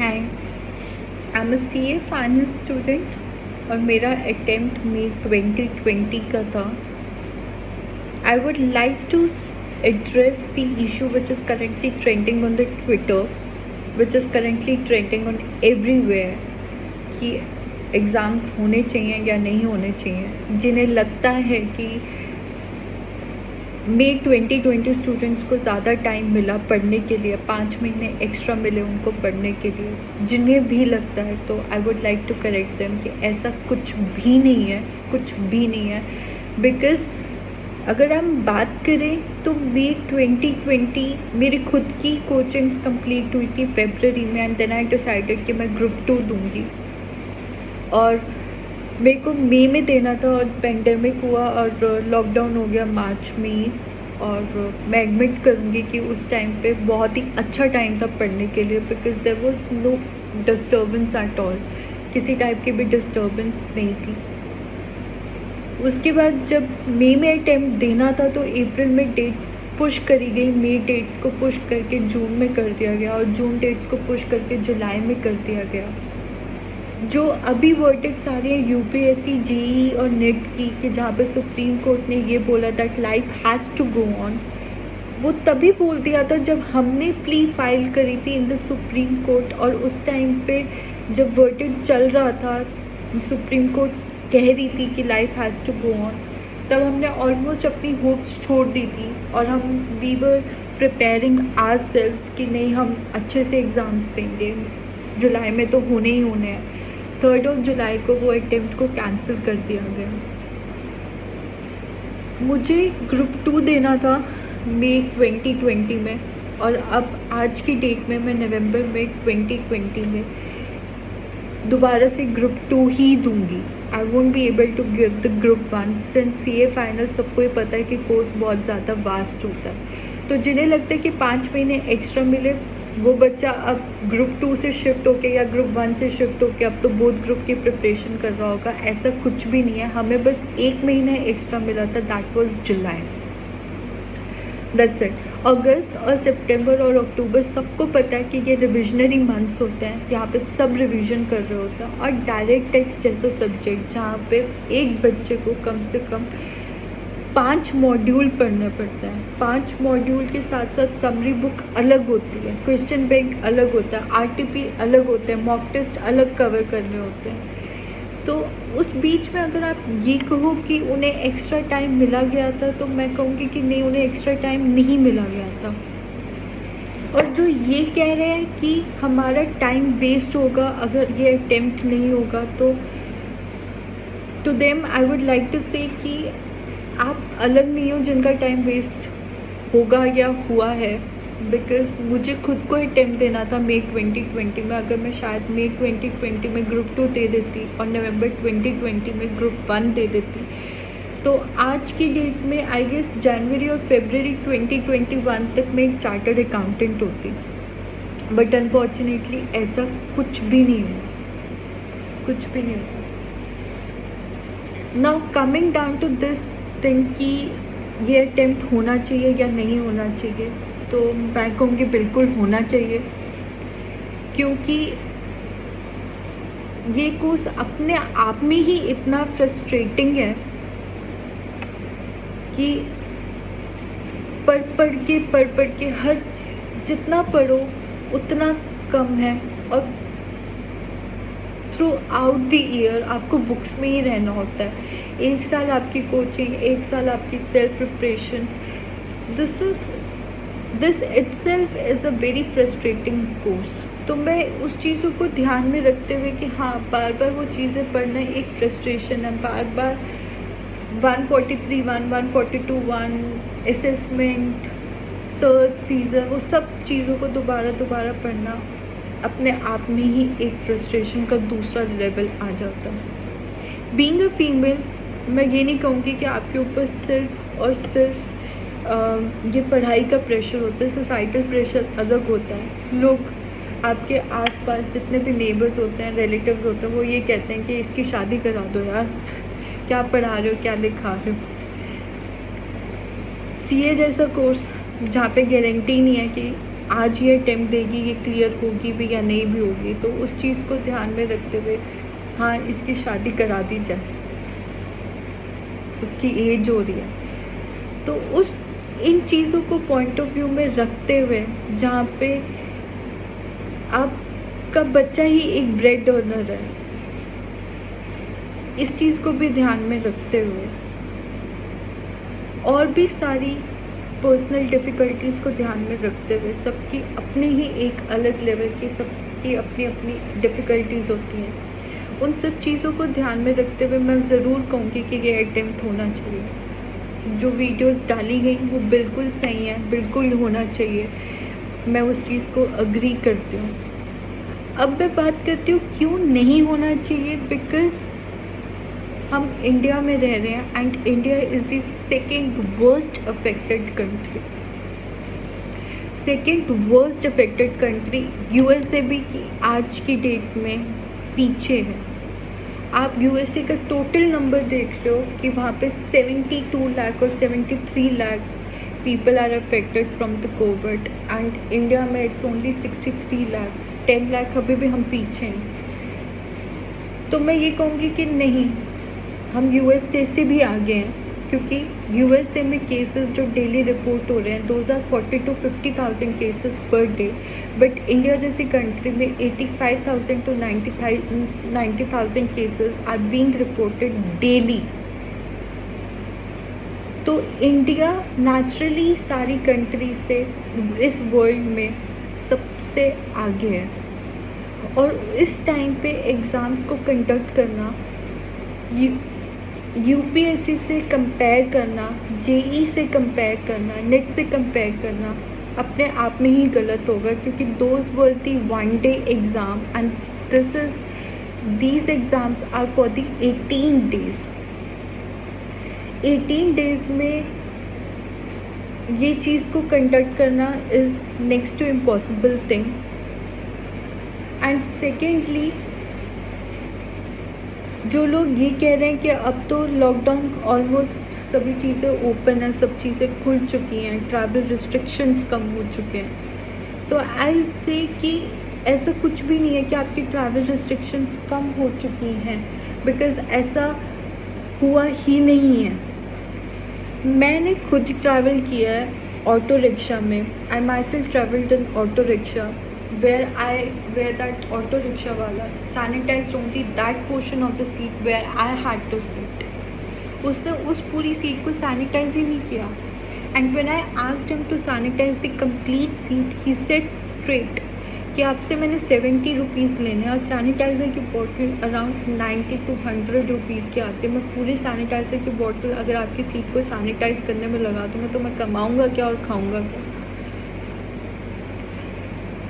Hi, I am C A final student और मेरा attempt मई 2020 का था. I would like to address the issue which is currently trending on the Twitter, which is currently trending on everywhere कि exams होने चाहिए या नहीं होने चाहिए. जिन्हें लगता है कि मई 2020 स्टूडेंट्स को ज़्यादा टाइम मिला पढ़ने के लिए, 5 महीने एक्स्ट्रा मिले उनको पढ़ने के लिए, जिन्हें भी लगता है, तो I would like to correct them कि ऐसा कुछ भी नहीं है, कुछ भी नहीं है. बिकॉज़ अगर हम बात करें तो मई 2020 मेरी खुद की कोचिंग्स कंप्लीट हुई थी फरवरी में, एंड देन आई डिसाइडेड कि मैं ग्रुप 2 दूँगी. और मेरे को मई में देना था और पेंडेमिक हुआ और लॉकडाउन हो गया मार्च में ही. और मैं एडमिट करूँगी कि उस टाइम पे बहुत ही अच्छा टाइम था पढ़ने के लिए, because there was no disturbance at all. किसी टाइप की भी डिस्टर्बेंस नहीं थी. उसके बाद जब मई में अटैम्प्ट देना था तो अप्रैल में डेट्स पुश करी गई, मई डेट्स को पुश करके जून में कर दिया गया और जून डेट्स को पुश करके जुलाई में कर दिया गया. जो अभी वर्डिक्ट्स आ रही है यूपीएससी, जेई और नेट की, कि जहाँ पे सुप्रीम कोर्ट ने ये बोला that life has to go on, वो तभी बोल दिया था जब हमने प्ली फाइल करी थी इन द सुप्रीम कोर्ट. और उस टाइम पे जब वर्डिक्ट चल रहा था, सुप्रीम कोर्ट कह रही थी कि life has to go on, तब हमने ऑलमोस्ट अपनी होप्स छोड़ दी थी और हम we were preparing our selves कि नहीं, हम अच्छे से एग्ज़ाम्स देंगे, जुलाई में तो होने ही होने हैं. 3 जुलाई को वो अटेम्प्ट को कैंसिल कर दिया गया. मुझे ग्रुप 2 देना था मई 2020 में, और अब आज की डेट में मैं नवंबर में 2020 में दोबारा से ग्रुप 2 ही दूंगी. I won't be able to give the group 1 since CA final सबको ही पता है कि कोर्स बहुत ज़्यादा वास्ट होता है. तो जिन्हें लगता है कि 5 महीने एक्स्ट्रा मिले, वो बच्चा अब ग्रुप 2 से शिफ्ट होके या ग्रुप 1 से शिफ्ट होके अब तो बोथ ग्रुप की प्रिपरेशन कर रहा होगा. ऐसा कुछ भी नहीं है. हमें बस 1 महीना एक्स्ट्रा मिला था, that was July. That's it. अगस्त और सितंबर और अक्टूबर सबको पता है कि ये रिविजनरी मंथ्स होते हैं, यहाँ पे सब रिवीजन कर रहे होते हैं. और डायरेक्ट टेक्स्ट जैसा सब्जेक्ट जहाँ पे एक बच्चे को कम से कम 5 मॉड्यूल पढ़ने पड़ते हैं. 5 मॉड्यूल के साथ साथ समरी बुक अलग होती है, क्वेश्चन बैंक अलग होता है, आरटीपी अलग होते हैं, मॉक टेस्ट अलग कवर करने होते हैं. तो उस बीच में अगर आप ये कहो कि उन्हें एक्स्ट्रा टाइम मिला गया था, तो मैं कहूँगी कि नहीं, उन्हें एक्स्ट्रा टाइम नहीं मिला गया था. और जो ये कह रहे हैं कि हमारा टाइम वेस्ट होगा अगर ये अटेम्प्ट नहीं होगा, तो to them I would like to say कि आप अलग नहीं हो जिनका टाइम वेस्ट होगा या हुआ है. बिकॉज़ मुझे खुद को अटेम्प्ट देना था मई 2020 में. अगर मैं शायद मई 2020 में ग्रुप 2 दे देती और नवंबर 2020 में ग्रुप 1 दे देती, तो आज की डेट में आई गेस जनवरी और फरवरी 2021 तक मैं एक चार्टर्ड अकाउंटेंट होती. बट अनफॉर्चुनेटली ऐसा कुछ भी नहीं हुआ, कुछ भी नहीं हुआ. Now coming down to this thing कि ये अटेम्प्ट होना चाहिए या नहीं होना चाहिए, तो मैं कहूँगी बिल्कुल होना चाहिए. क्योंकि ये कोर्स अपने आप में ही इतना फ्रस्ट्रेटिंग है कि पढ़ के हर जितना पढ़ो उतना कम है. और थ्रू आउट द ईयर आपको बुक्स में ही रहना होता है. 1 साल आपकी कोचिंग, 1 साल आपकी self preparation. This itself is a very frustrating course. तो मैं उस चीज़ों को ध्यान में रखते हुए कि हाँ, बार बार वो चीज़ें पढ़ना एक फ्रस्ट्रेशन है. बार बार 143(1), 142(1) असेसमेंट, सर्च, सीजर, वो सब चीज़ों को दोबारा पढ़ना अपने आप में ही एक फ्रस्ट्रेशन का दूसरा लेवल आ जाता है. बीइंग अ फीमेल, मैं ये नहीं कहूँगी कि आपके ऊपर सिर्फ और सिर्फ ये पढ़ाई का प्रेशर होता है. सोसाइटल प्रेशर अलग होता है. लोग आपके आसपास जितने भी नेबर्स होते हैं, रिलेटिव्स होते हैं, वो ये कहते हैं कि इसकी शादी करा दो यार, क्या पढ़ा रहे हो, क्या लिखा रहे हो. सीए जैसा कोर्स जहाँ पे गारंटी नहीं है कि आज ये अटेम्प्ट देगी, ये क्लियर होगी भी या नहीं भी होगी, तो उस चीज़ को ध्यान में रखते हुए हाँ इसकी शादी करा दी जाए, उसकी एज हो रही है। तो उस इन चीज़ों को पॉइंट ऑफ व्यू में रखते हुए, जहाँ पे आपका बच्चा ही एक ब्रेड अर्नर है, इस चीज़ को भी ध्यान में रखते हुए और भी सारी पर्सनल डिफ़िकल्टीज़ को ध्यान में रखते हुए, सबकी अपनी ही एक अलग लेवल की, सबकी अपनी अपनी डिफ़िकल्टीज़ होती हैं, उन सब चीज़ों को ध्यान में रखते हुए मैं ज़रूर कहूँगी कि ये अटेम्प्ट होना चाहिए। जो वीडियोस डाली गई वो बिल्कुल सही है, बिल्कुल होना चाहिए, मैं उस चीज़ को अग्री करती हूँ। अब मैं बात करती हूँ क्यों नहीं होना चाहिए, बिकॉज़ हम इंडिया में रह रहे हैं and India is the second worst affected country. Second worst affected country USA भी की आज की डेट में पीछे है। आप यूएसए का टोटल नंबर देख रहे हो कि वहाँ पे 72 लाख और 73 lakh people are affected from the Covid, and India में इट्स ओनली 63 लाख, 10 लाख अभी भी हम पीछे हैं। तो मैं ये कहूँगी कि नहीं, हम यूएसए से भी आगे हैं, क्योंकि यूएसए में केसेस जो डेली रिपोर्ट हो रहे हैं 40 to 50,000 cases per day, but India जैसी कंट्री में 85,000 to 90,000 cases are being reported daily. तो इंडिया नेचुरली सारी कंट्री से इस वर्ल्ड में सबसे आगे है, और इस टाइम पे एग्ज़ाम्स को कंडक्ट करना, यूपीएससी से कंपेयर करना, जेई से कंपेयर करना, नेट से कंपेयर करना अपने आप में ही गलत होगा, क्योंकि those were the one day exam and these exams are for the 18 days। 18 days में ये चीज़ को कंडक्ट करना is next to impossible thing. And secondly, जो लोग ये कह रहे हैं कि अब तो लॉकडाउन ऑलमोस्ट सभी चीज़ें ओपन है, सब चीज़ें खुल चुकी हैं, ट्रैवल रिस्ट्रिक्शंस कम हो चुके हैं, तो आई विल से कि ऐसा कुछ भी नहीं है कि आपकी ट्रैवल रिस्ट्रिक्शंस कम हो चुकी हैं, बिकॉज़ ऐसा हुआ ही नहीं है। मैंने खुद ट्रैवल किया है ऑटो रिक्शा में। I myself travelled in auto rickshaw where that auto rickshaw wala sanitized only that portion of the seat where I had to sit. उसने उस पूरी सीट को सैनिटाइज ही नहीं किया, and when I asked him to sanitize the complete seat, he said straight कि आपसे मैंने 70 रुपीज़ लेने और सैनिटाइज़र की बॉटल अराउंड 90 to 100 रुपीज़ की आती है। मैं पूरी सैनिटाइज़र की बॉटल अगर आपकी सीट को सैनिटाइज़ करने में लगा दूँगा तो मैं कमाऊँगा क्या और खाऊँगा क्या।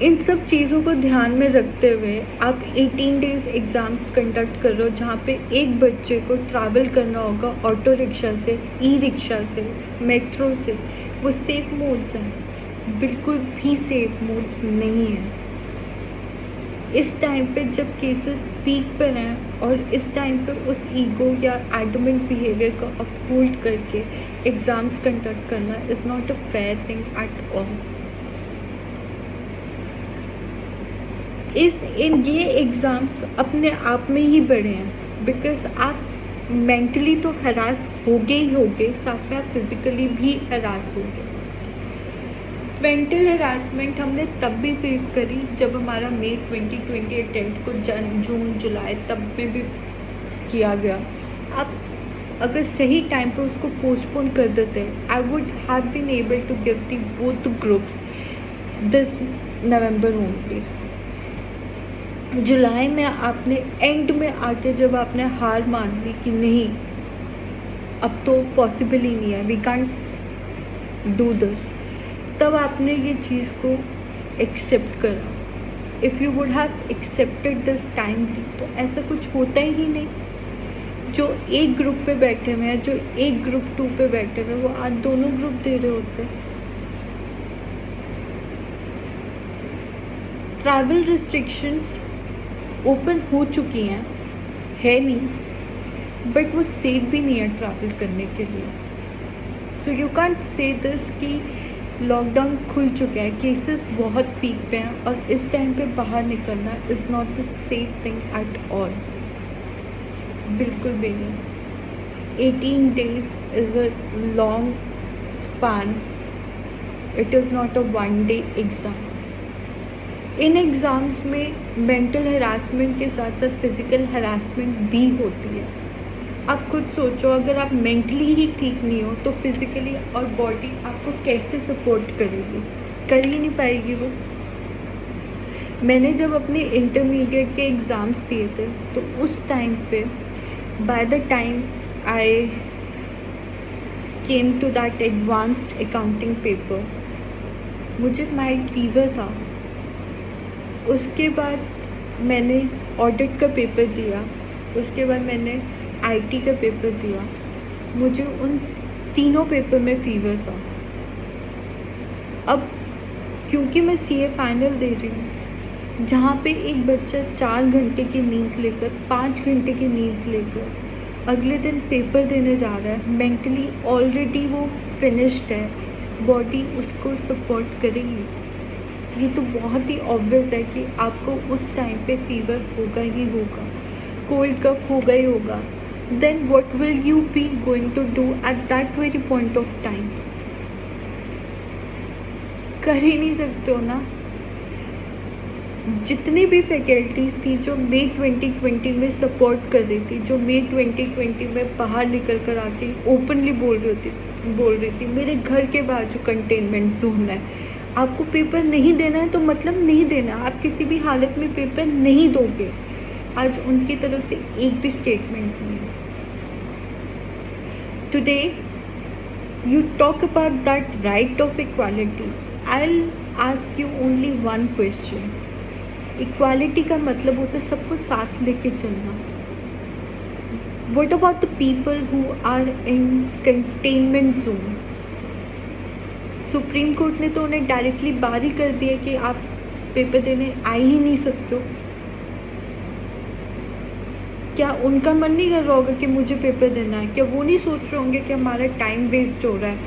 इन सब चीज़ों को ध्यान में रखते हुए आप 18 days एग्ज़ाम्स कंडक्ट कर रहे हो, जहाँ पे एक बच्चे को ट्रैवल करना होगा ऑटो रिक्शा से, ई रिक्शा से, मेट्रो से। वो सेफ मोड्स हैं, बिल्कुल भी सेफ मोड्स नहीं हैं। इस टाइम पे जब केसेस पीक पर हैं और इस टाइम पे उस ईगो या एडमेंट बिहेवियर को अपहोल्ड करके एग्ज़ाम्स कंडक्ट करना is not a fair thing at all. ये एग्ज़ाम्स अपने आप में ही बड़े हैं, बिकॉज़ आप मेंटली तो हरास होगे ही होगे, साथ में आप फिज़िकली भी हरास होगे। मेंटल हरासमेंट हमने तब भी फेस करी जब हमारा मई 2020 अटेम्प्ट को जून जुलाई तब में भी किया गया। आप अगर सही टाइम पे उसको पोस्टपोन कर देते, I would have been able to give the both groups this November only. जुलाई में आपने एंड में आके जब आपने हार मान ली कि नहीं अब तो पॉसिबल ही नहीं है, वी कांट डू दिस, तब आपने ये चीज़ को एक्सेप्ट करा। If you would have accepted this timely तो ऐसा कुछ होता ही नहीं। जो एक ग्रुप पे बैठे हुए हैं, जो एक ग्रुप 2 पे बैठे हुए हैं, वो आज दोनों ग्रुप दे रहे होते। ट्रैवल रिस्ट्रिक्शंस ओपन हो चुकी हैं, है नहीं, बट वो सेफ भी नहीं है ट्रैवल करने के लिए। So you can't say this कि लॉकडाउन खुल चुका है, केसेस बहुत पीक पे हैं और इस टाइम पे बाहर निकलना is not the safe thing at all, बिल्कुल भी नहीं। 18 days is a long span, it is not a one day exam. In exams में मेंटल हरासमेंट के साथ साथ फिज़िकल हरासमेंट भी होती है। आप खुद सोचो, अगर आप मेंटली ही ठीक नहीं हो तो फिज़िकली और बॉडी आपको कैसे सपोर्ट करेगी? कर ही नहीं पाएगी वो। मैंने जब अपने इंटरमीडिएट के एग्ज़ाम्स दिए थे तो उस टाइम पे by the time I came to that advanced accounting paper, मुझे माइल्ड फीवर था। उसके बाद मैंने ऑडिट का पेपर दिया, उसके बाद मैंने आईटी का पेपर दिया। मुझे उन तीनों पेपर में फ़ीवर था। अब क्योंकि मैं सीए फाइनल दे रही हूँ, जहाँ पे एक बच्चा 4 घंटे की नींद लेकर 5 घंटे की नींद लेकर अगले दिन पेपर देने जा रहा है, मेंटली ऑलरेडी वो फिनिश्ड है, बॉडी उसको सपोर्ट करेगी? ये तो बहुत ही ऑब्वियस है कि आपको उस टाइम पे फ़ीवर होगा ही होगा, कोल्ड कफ होगा ही होगा। Then what will you be going to do at that very point of time? कर ही नहीं सकते हो ना। जितनी भी फैकल्टीज़ थी जो मई 2020 में सपोर्ट कर रही थी, जो मई 2020 में बाहर निकल कर आके ओपनली बोल रही थी मेरे घर के बाजू कंटेनमेंट जोन है, आपको पेपर नहीं देना है तो मतलब नहीं देना, आप किसी भी हालत में पेपर नहीं दोगे। आज उनकी तरफ से एक भी स्टेटमेंट नहीं। Today you talk about that right of equality. I'll ask you only one question. Equality का मतलब होता है सबको साथ लेके चलना। What about the people who are in containment zone? Supreme court ने तो उन्हें डायरेक्टली बाहर ही कर दिया कि आप पेपर देने आ ही नहीं सकते हो। क्या उनका मन नहीं कर रहा होगा कि मुझे पेपर देना है? क्या वो नहीं सोच रहे होंगे कि हमारा टाइम वेस्ट हो रहा है,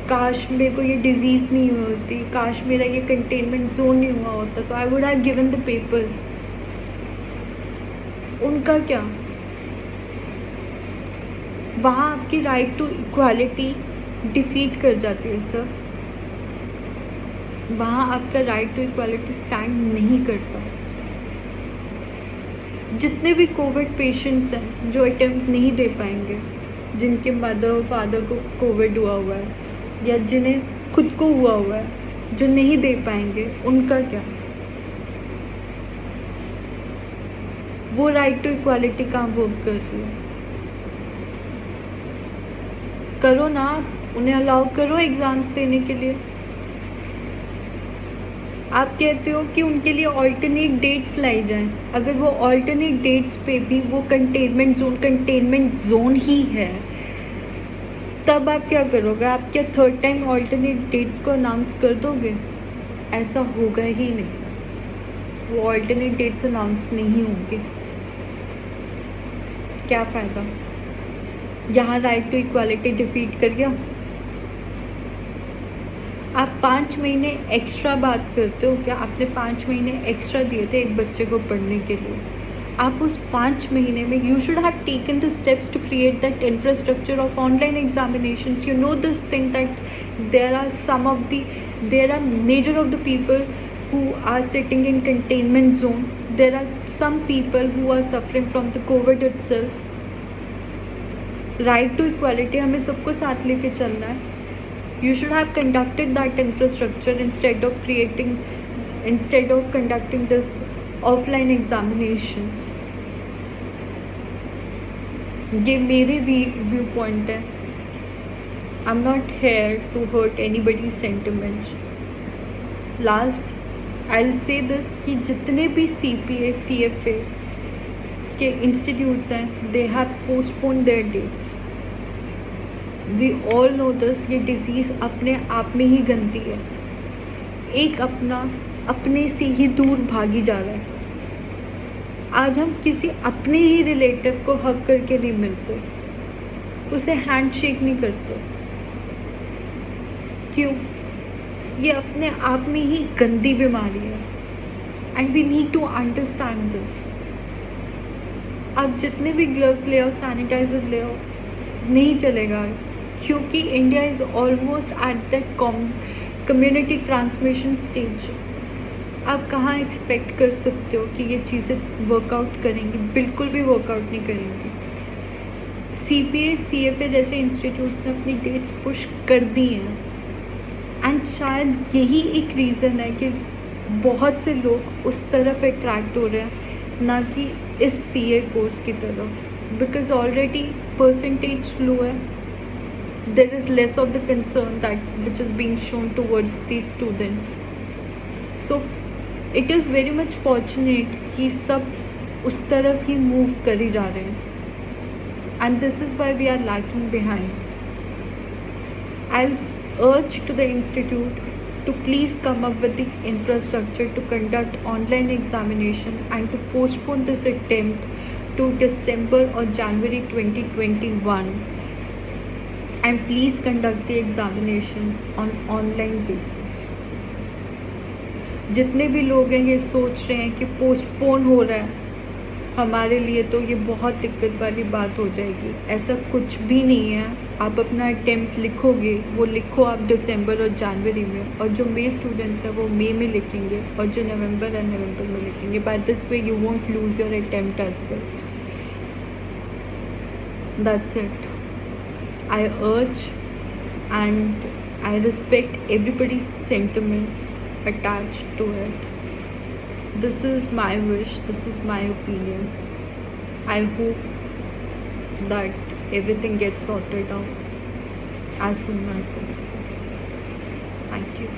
काश मेरे को ये डिज़ीज़ नहीं हुई होती, काश मेरा ये कंटेनमेंट जोन नहीं हुआ होता तो I would have given the papers. उनका क्या? वहाँ आपकी राइट टू इक्वालिटी डिफीट कर जाती है सर। वहाँ आपका राइट टू इक्वालिटी स्टैंड नहीं करता। जितने भी कोविड पेशेंट्स हैं जो अटेम्प्ट नहीं दे पाएंगे, जिनके मदर फादर को कोविड हुआ हुआ है या जिन्हें खुद को हुआ हुआ है, जो नहीं दे पाएंगे, उनका क्या? वो राइट टू इक्वालिटी कहाँ वर्क कर रही है? करो ना, उन्हें अलाउ करो एग्ज़ाम्स देने के लिए। आप कहते हो कि उनके लिए ऑल्टरनेट डेट्स लाई जाएं, अगर वो ऑल्टरनेट डेट्स पे भी वो कंटेनमेंट जोन ही है, तब आप क्या करोगे? आप क्या थर्ड टाइम ऑल्टरनेट डेट्स को अनाउंस कर दोगे? ऐसा होगा ही नहीं, वो ऑल्टरनेट डेट्स अनाउंस नहीं होंगे। क्या फ़ायदा? यहाँ राइट टू इक्वालिटी डिफीट कर गया। आप 5 महीने एक्स्ट्रा बात करते हो क्या? आपने 5 महीने एक्स्ट्रा दिए थे एक बच्चे को पढ़ने के लिए। आप उस 5 महीने में you should have taken the steps to create that infrastructure of online examinations. You know this thing that there are major of the people who are sitting in containment zone. There are some people who are suffering from the COVID itself. Right to equality हमें सबको साथ लेके चलना है। You should have conducted that infrastructure instead of conducting this offline examinations. ये मेरे view point है। I'm not here to hurt anybody's sentiments. Last, I'll say this कि जितने भी CPA, CFA के इंस्टीट्यूट्स हैं, they have postponed their dates. We all know this, ये disease अपने आप में ही गंदी है। एक अपने से ही दूर भागी जा रहा है। आज हम किसी अपने ही रिलेटिव को हग करके नहीं मिलते, उसे हैंड शेक नहीं करते। क्यों? ये अपने आप में ही गंदी बीमारी है and we need to understand this. आप जितने भी ग्लव्स ले आओ, सैनिटाइजर ले आओ, नहीं चलेगा, क्योंकि India is almost at that community transmission stage. आप कहाँ एक्सपेक्ट कर सकते हो कि ये चीज़ें वर्कआउट करेंगी? बिल्कुल भी वर्कआउट नहीं करेंगी। CPA CFA जैसे इंस्टीट्यूट्स ने अपनी डेट्स पुश कर दी हैं एंड शायद यही एक रीज़न है कि बहुत से लोग उस तरफ अट्रैक्ट हो रहे हैं, ना कि इस CA कोर्स की तरफ, बिकॉज ऑलरेडी परसेंटेज लो है। There is less of the concern that which is being shown towards the students. So it is very much fortunate कि सब उस तरफ ही मूव कर ही जा रहे हैं, and this is why we are lagging behind. I'll urge to the institute to please come up with the infrastructure to conduct online examination and to postpone this attempt to December or January 2021, and please conduct the examinations on online basis. जितने भी लोग हैं ये सोच रहे हैं कि postpone हो रहा है हमारे लिए, तो ये बहुत दिक्कत वाली बात हो जाएगी। ऐसा कुछ भी नहीं है। आप अपना अटेम्प्ट लिखोगे, वो लिखो आप दिसंबर और जनवरी में, और जो मई स्टूडेंट्स हैं वो मई में लिखेंगे, और जो नवंबर है नवंबर में लिखेंगे। By this way you won't lose your attempt as well. That's it. I urge and I respect everybody's sentiments attached to it. This is my wish, this is my opinion. I hope that everything gets sorted out as soon as possible. Thank you.